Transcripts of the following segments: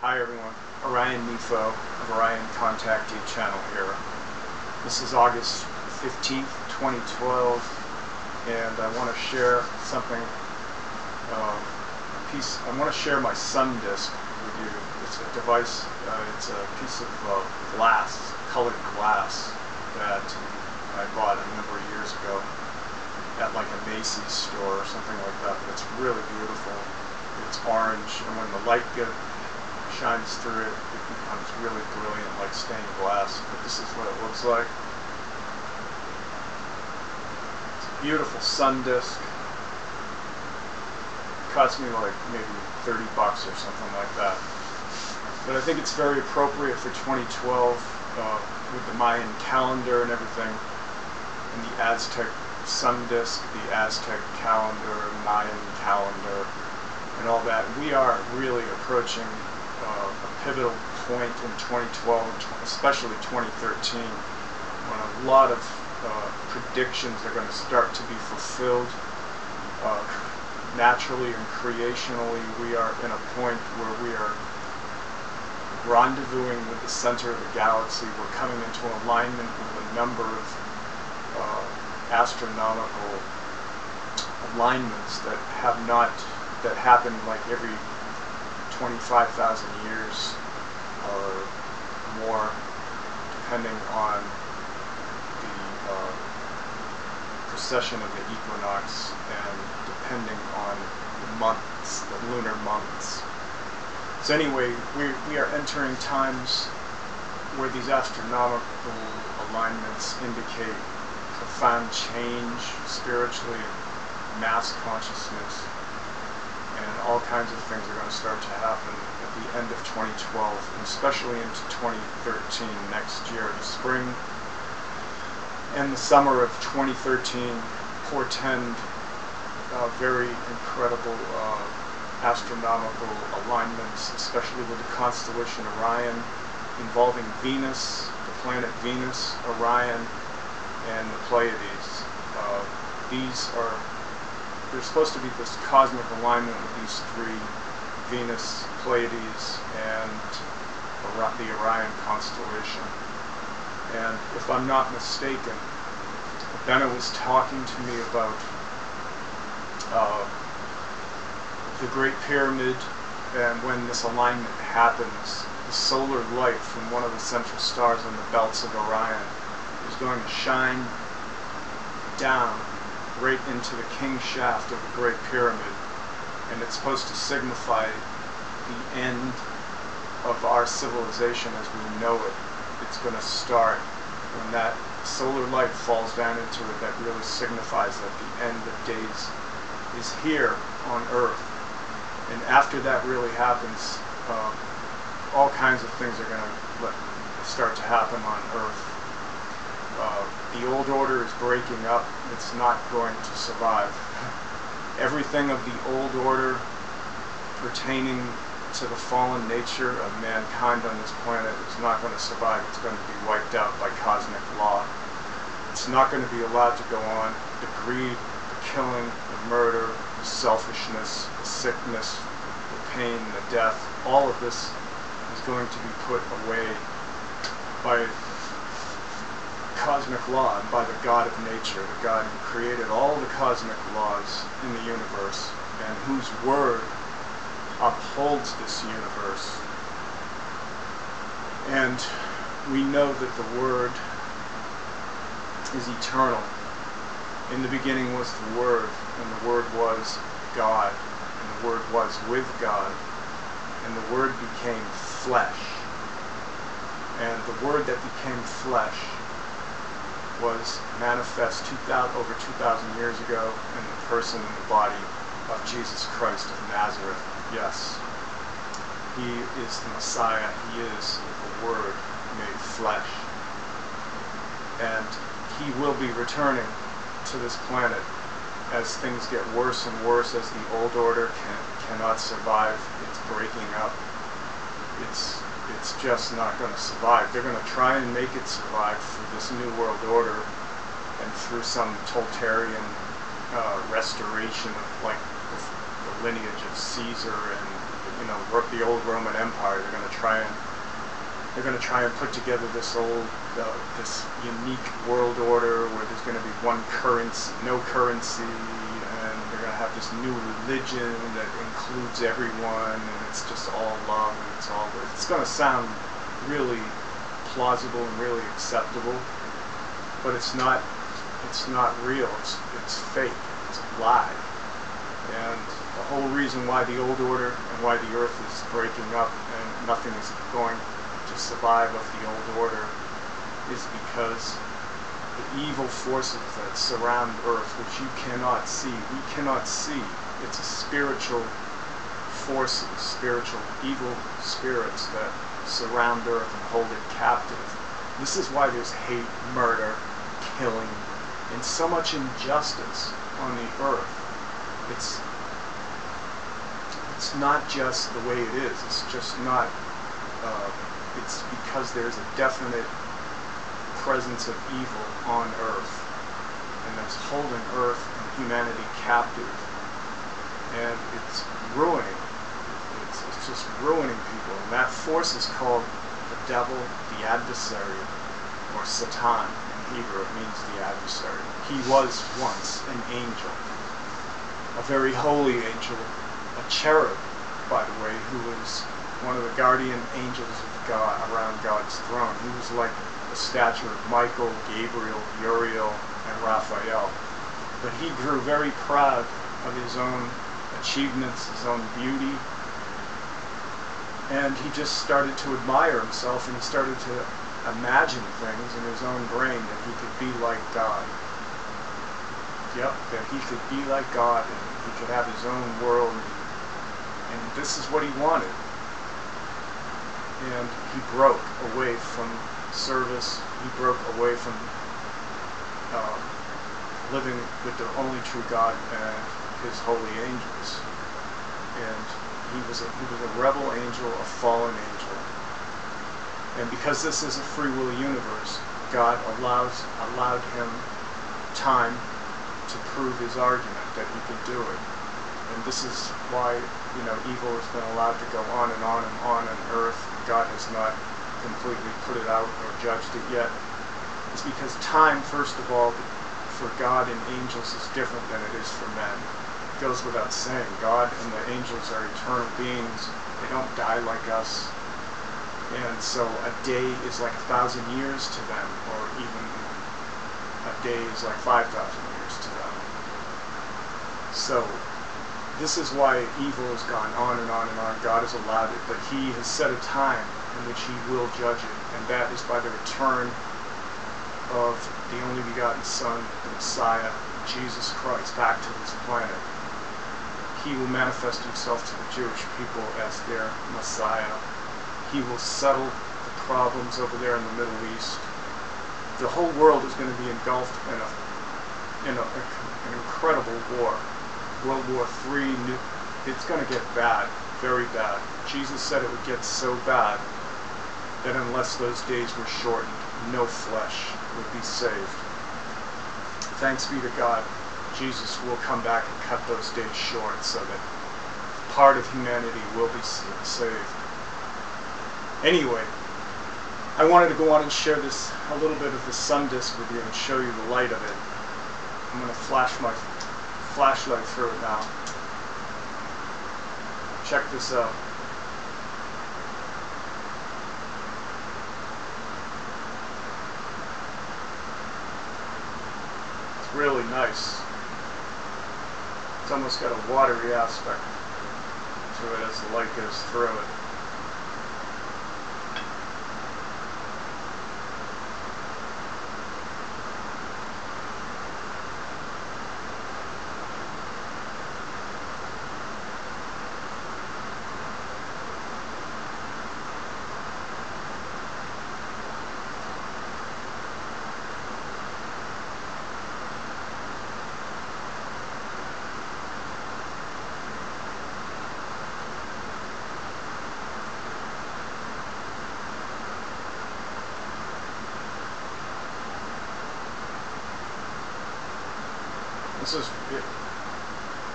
Hi everyone, Orion Nefo of Orion Contactee channel here. This is August 15th, 2012, and I want to share something, I want to share my sun disk with you. It's a device, it's a piece of glass, colored glass, that I bought a number of years ago at like a Macy's store or something like that, but it's really beautiful. It's orange, and when the light shines through it, it becomes really brilliant, like stained glass. But this is what it looks like. It's a beautiful sun disk. It cost me like maybe $30 or something like that. But I think it's very appropriate for 2012 with the Mayan calendar and everything, and the Aztec sun disk, the Aztec calendar, Mayan calendar, and all that. We are really approaching a pivotal point in 2012, especially 2013, when a lot of predictions are going to start to be fulfilled. Naturally and creationally, we are in a point where we are rendezvousing with the center of the galaxy. We're coming into alignment with a number of astronomical alignments that happen like every 25,000 years or more, depending on the precession of the equinox and depending on the months, the lunar months. So anyway, we are entering times where these astronomical alignments indicate profound change spiritually, mass consciousness, and all kinds of things are going to start to happen at the end of 2012, and especially into 2013, next year. The spring and the summer of 2013 portend very incredible astronomical alignments, especially with the constellation Orion, involving Venus, the planet Venus, Orion, and the Pleiades. There's supposed to be this cosmic alignment with these three, Venus, Pleiades, and the Orion constellation. And if I'm not mistaken, Benna was talking to me about the Great Pyramid, and when this alignment happens, the solar light from one of the central stars in the belts of Orion is going to shine down right into the king shaft of the Great Pyramid, and it's supposed to signify the end of our civilization as we know it. It's going to start when that solar light falls down into it. That really signifies that the end of days is here on Earth. And after that really happens, all kinds of things are going to start to happen on Earth. The old order is breaking up. It's not going to survive. Everything of the old order pertaining to the fallen nature of mankind on this planet is not going to survive. It's going to be wiped out by cosmic law. It's not going to be allowed to go on. The greed, the killing, the murder, the selfishness, the sickness, the pain, the death, all of this is going to be put away by cosmic law and by the God of nature, the God who created all the cosmic laws in the universe and whose word upholds this universe. And we know that the word is eternal. In the beginning was the Word, and the Word was God, and the Word was with God, and the Word became flesh. And the Word that became flesh was manifest over 2,000 years ago in the person and the body of Jesus Christ of Nazareth. Yes, He is the Messiah. He is the Word made flesh. And He will be returning to this planet as things get worse and worse, as the old order cannot survive. It's breaking up. It's just not going to survive. They're going to try and make it survive through this new world order and through some totalitarian restoration of like the lineage of Caesar and the the old Roman Empire. They're going to try and put together this this unique world order where there's going to be one currency, no currency, and they're going to have this new religion that includes everyone, and it's just all love, and it's going to sound really plausible and really acceptable, but it's not real. It's fake. It's a lie. And the whole reason why the old order and why the earth is breaking up and nothing is going to survive of the old order is because the evil forces that surround earth, which you cannot see, we cannot see, it's a spiritual forces, spiritual evil spirits that surround earth and hold it captive. This is why there's hate, murder, killing, and so much injustice on the earth. It's not just the way it is. It's just not. It's because there's a definite presence of evil on earth, and that's holding earth and humanity captive, and it's ruining. It's just ruining people, and that force is called the devil, the adversary, or Satan. In Hebrew, it means the adversary. He was once an angel, a very holy angel, a cherub, by the way, who was one of the guardian angels of God around God's throne. He was like the stature of Michael, Gabriel, Uriel, and Raphael. But he grew very proud of his own achievements, his own beauty, and he just started to admire himself, and he started to imagine things in his own brain that he could be like God. Yep, that he could be like God, and he could have his own world, and this is what he wanted. And he broke away from service. He broke away from living with the only true God and his holy angels. And he was a rebel angel, a fallen angel. And because this is a free will universe, God allowed him time to prove his argument that he could do it. And this is why, evil has been allowed to go on and on and on earth. God has not completely put it out or judged it yet. It's because time, first of all, for God and angels is different than it is for men. It goes without saying. God and the angels are eternal beings. They don't die like us. And so a day is like 1,000 years to them, or even a day is like 5,000 years to them. So this is why evil has gone on and on and on. God has allowed it, but he has set a time in which he will judge it, and that is by the return of the only begotten Son, the Messiah, Jesus Christ, back to this planet. He will manifest himself to the Jewish people as their Messiah. He will settle the problems over there in the Middle East. The whole world is going to be engulfed in an incredible war. World War III, it's going to get bad, very bad. Jesus said it would get so bad that unless those days were shortened, no flesh would be saved. Thanks be to God, Jesus will come back and cut those days short so that part of humanity will be saved. Anyway, I wanted to go on and share a little bit of the sun disk with you and show you the light of it. I'm going to flash my flashlight through it now. Check this out. It's really nice. It's almost got a watery aspect to it as the light goes through it.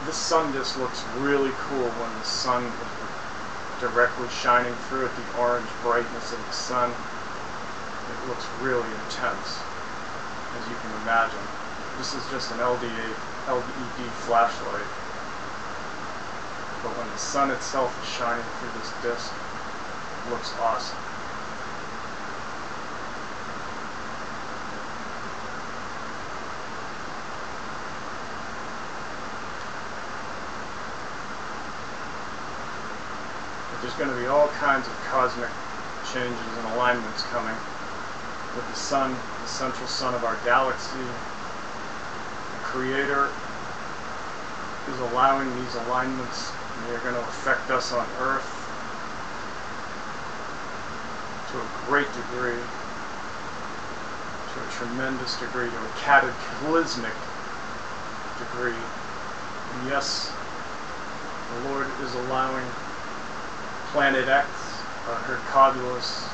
This sun disk looks really cool when the sun directly shining through it, the orange brightness of the sun. It looks really intense, as you can imagine. This is just an LED flashlight. But when the sun itself is shining through this disk, it looks awesome. But there's going to be all kinds of cosmic changes and alignments coming with the sun, the central sun of our galaxy. The Creator is allowing these alignments, and they're going to affect us on Earth to a great degree, to a tremendous degree, to a cataclysmic degree. And yes, the Lord is allowing Planet X, Hercules,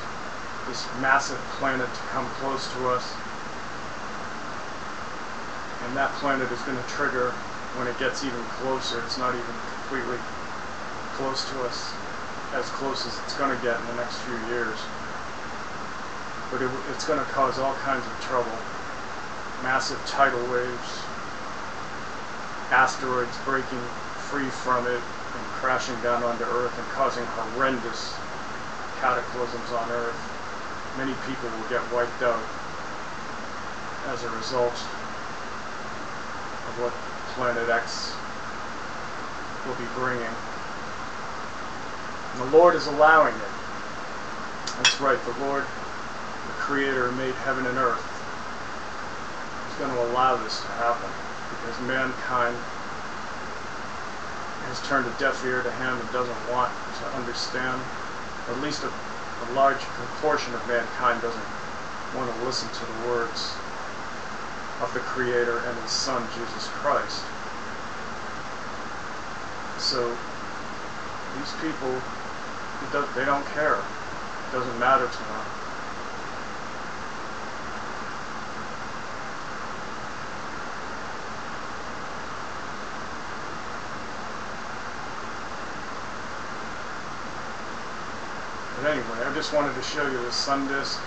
this massive planet, to come close to us. And that planet is going to trigger, when it gets even closer, it's not even completely close to us, as close as it's going to get in the next few years. But it's going to cause all kinds of trouble. Massive tidal waves, asteroids breaking free from it and crashing down onto Earth and causing horrendous cataclysms on Earth. Many people will get wiped out as a result of what Planet X will be bringing. And the Lord is allowing it. That's right, the Lord, the Creator who made heaven and earth, is going to allow this to happen because mankind has turned a deaf ear to Him and doesn't want to understand. Or at least a large proportion of mankind doesn't want to listen to the words of the Creator and His Son, Jesus Christ. So these people, they don't care. It doesn't matter to them. But anyway, I just wanted to show you the sun disk.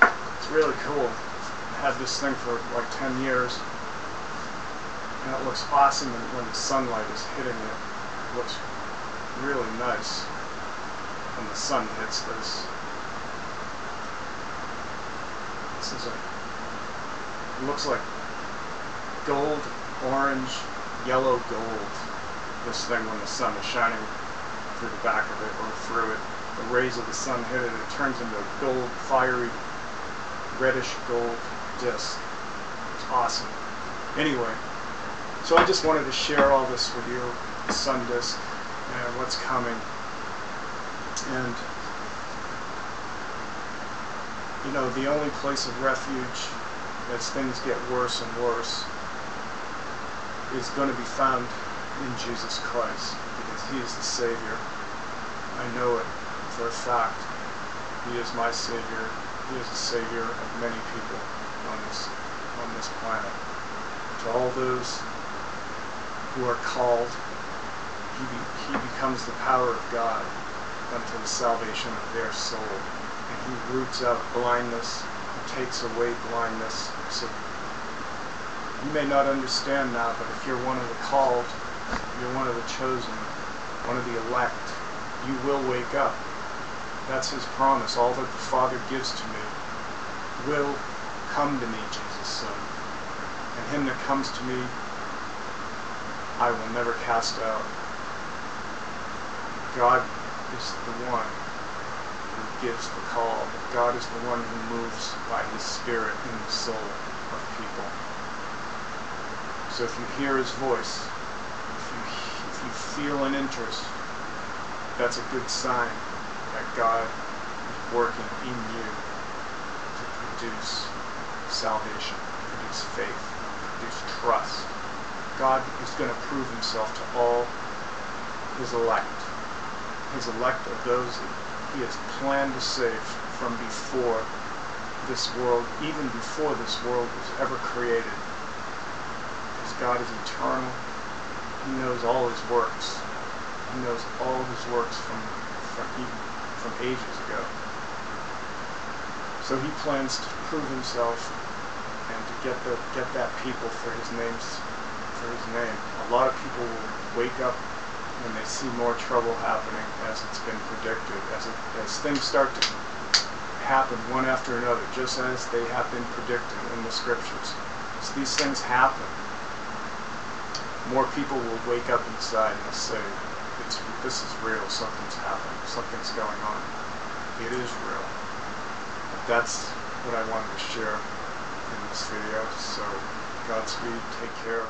It's really cool. I had this thing for like 10 years. And it looks awesome when the sunlight is hitting it. It looks really nice when the sun hits this. This is it looks like gold, orange, yellow gold. This thing when the sun is shining through the back of it or through it. The rays of the sun hit it, it turns into a gold, fiery, reddish gold disc. It's awesome. Anyway, so I just wanted to share all this with you, the sun disk and what's coming. And, you know, the only place of refuge as things get worse and worse is going to be found in Jesus Christ, because He is the Savior. I know it for a fact. He is my Savior. He is the Savior of many people on this planet. To all those who are called, He becomes the power of God unto the salvation of their soul. And He roots out blindness, He takes away blindness. So you may not understand now, but if you're one of the called, you're one of the chosen, one of the elect, you will wake up. That's His promise. All that the Father gives to me will come to me, Jesus said. And him that comes to me, I will never cast out. God is the one who gives the call. God is the one who moves by His Spirit in the soul of people. So if you hear His voice, if you feel an interest, that's a good sign that God is working in you to produce salvation, produce faith, produce trust. God is going to prove Himself to all His elect. His elect are those that He has planned to save from before this world, even before this world was ever created. Because God is eternal, He knows all his works. He knows all his works from ages ago. So he plans to prove himself and to get that people for his name. A lot of people will wake up when they see more trouble happening, as it's been predicted, as things start to happen one after another, just as they have been predicted in the scriptures. As these things happen, more people will wake up inside and say, this is real, something's happening, something's going on. It is real. But that's what I wanted to share in this video. So Godspeed, take care.